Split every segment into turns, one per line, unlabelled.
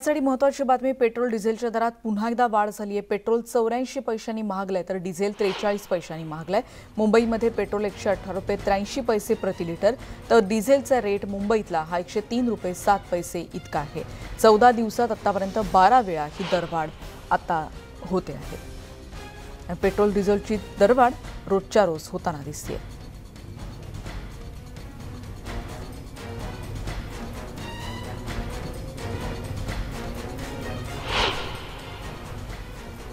साठी महत्त्वाची बातमी. पेट्रोल डिझेलच्या दरात पुन्हा एकदा वाढ झाली आहे. पेट्रोल 84 पैशांनी महागलंय तर डिझेल 43 पैशांनी महागलंय. मुंबईमध्ये पेट्रोल 118 रुपये 83 पैसे प्रति लिटर तर डिझेलचा रेट मुंबईतला हा 103 रुपये 7 पैसे इतका आहे. 14 दिवसात आतापर्यंत 12 वेळा ही दरवाढ आता होते आहे. पेट्रोल डिझेलची दरवाढ रोजच्या रोज होताना दिसते.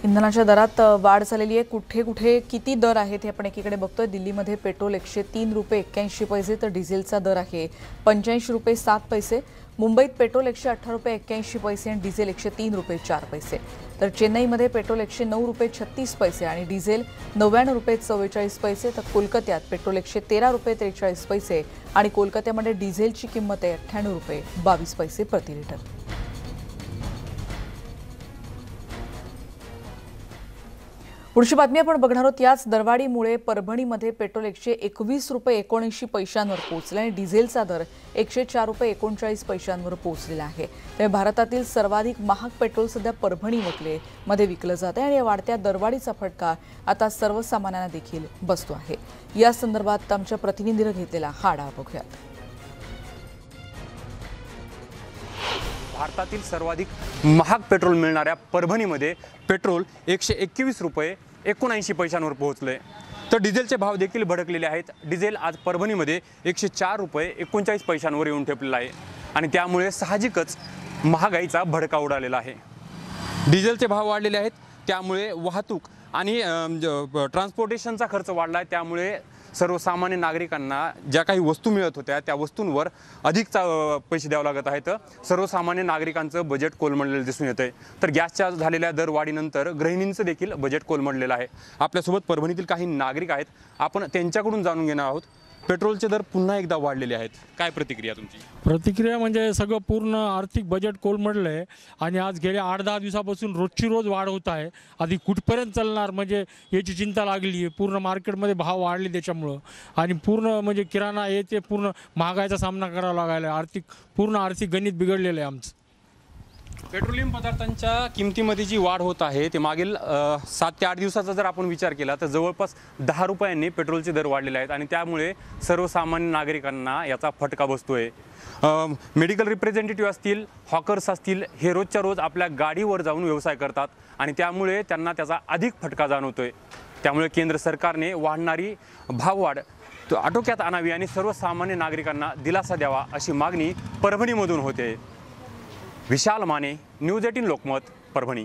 इंधनाच्या दरात वाढ झालेली आहे. कुठे कुठे किती दर आहेत हे आपण एकीकडे बघतोय. दिल्लीमध्ये पेट्रोल 103 रुपये 81 पैसे तर डिझेलचा दर आहे 85 रुपये 7 पैसे. मुंबईत पेट्रोल 118 रुपये 81 पैसे आणि डिझेल 103 रुपये 4 पैसे. तर चेन्नईमध्ये पेट्रोल 109 रुपये 36 पैसे आणि डिझेल 99 रुपये 44 पैसे. तर कोलकात्यात पेट्रोल 113 रुपये 43 पैसे आणि कोलकात्यामध्ये डिझेलची किंमत आहे 98 रुपये 22 पैसे प्रति लिटर. पुढची बातमी आपण बघणार आहोत. याच दरवाढीमुळे परभणीमध्ये पेट्रोल 121 रुपये 79 पैशांवर पोहोचले आणि डिझेलचा दर 104 रुपये 39 पैशांवर पोहोचलेला आहे. त्यामुळे भारतातील सर्वाधिक महाग पेट्रोल सध्या परभणीमध्ये विकलं जात आहे आणि या वाढत्या दरवाढीचा फटका आता सर्वसामान्यांना देखील बसतो आहे. या संदर्भात आमच्या प्रतिनिधीने घेतलेला हा आढावा बघूयात.
भारतातील सर्वाधिक महाग पेट्रोल मिळणाऱ्या परभणीमध्ये पेट्रोल 121 रुपये 79 पैशांवर पोहोचले तर डिझेलचे भाव देखील भडकलेले आहेत. डिझेल आज परभणीमध्ये 104 रुपये 39 पैशांवर येऊन ठेपलेला आहे आणि त्यामुळे साहजिकच महागाईचा भडका उडालेला आहे. डिझेलचे भाव वाढलेले आहेत त्यामुळे वाहतूक आणि ट्रान्सपोर्टेशनचा खर्च वाढला आहे. त्यामुळे सर्वसामान्य नागरिकांना ज्या काही वस्तू मिळत होत्या त्या वस्तूंवर अधिक पैसे द्यावे लागत आहेत. सर्वसामान्य नागरिकांचं बजेट कोलमडलेलं दिसून येतंय. तर गॅसच्या झालेल्या दरवाढीनंतर गृहिणींचं देखील बजेट कोलमडलेलं आहे. आपल्यासोबत परभणीतील काही नागरिक आहेत, आपण त्यांच्याकडून जाणून घेणार आहोत. पेट्रोलचे दर पुन्हा एकदा वाढलेले आहेत, काय प्रतिक्रिया तुमची?
प्रतिक्रिया म्हणजे सगळं पूर्ण आर्थिक बजेट कोलमडलं आहे आणि आज गेल्या 8-10 दिवसापासून रोजची रोज वाढ होत आहे. आधी कुठपर्यंत चालणार म्हणजे याची चिंता लागली आहे. पूर्ण मार्केटमध्ये भाव वाढले त्याच्यामुळं आणि पूर्ण म्हणजे किराणा हे ते पूर्ण महागाईचा सामना करावा लागायला. आर्थिक गणित बिघडलेलं आहे आमचं.
पेट्रोलियम पदार्थांच्या किमतीमध्ये जी वाढ होत आहे ते मागील 7 ते 8 दिवसाचा जर आपण विचार केला तर जवळपास 10 रुपयांनी पेट्रोलचे दर वाढलेले आहेत आणि त्यामुळे सर्वसामान्य नागरिकांना याचा फटका बसतोय. मेडिकल रिप्रेझेंटेटिव्ह असतील, हॉकर्स असतील, हे रोजच्या रोज आपल्या गाडीवर जाऊन व्यवसाय करतात आणि त्यामुळे त्यांना त्याचा अधिक फटका जाणवतोय. त्यामुळे केंद्र सरकारने वाढणारी भाववाढ आटोक्यात आणावी आणि सर्वसामान्य नागरिकांना दिलासा द्यावा अशी मागणी परभणीमधून होते. विशाल माने, न्यूज 18 लोकमत, परभणी.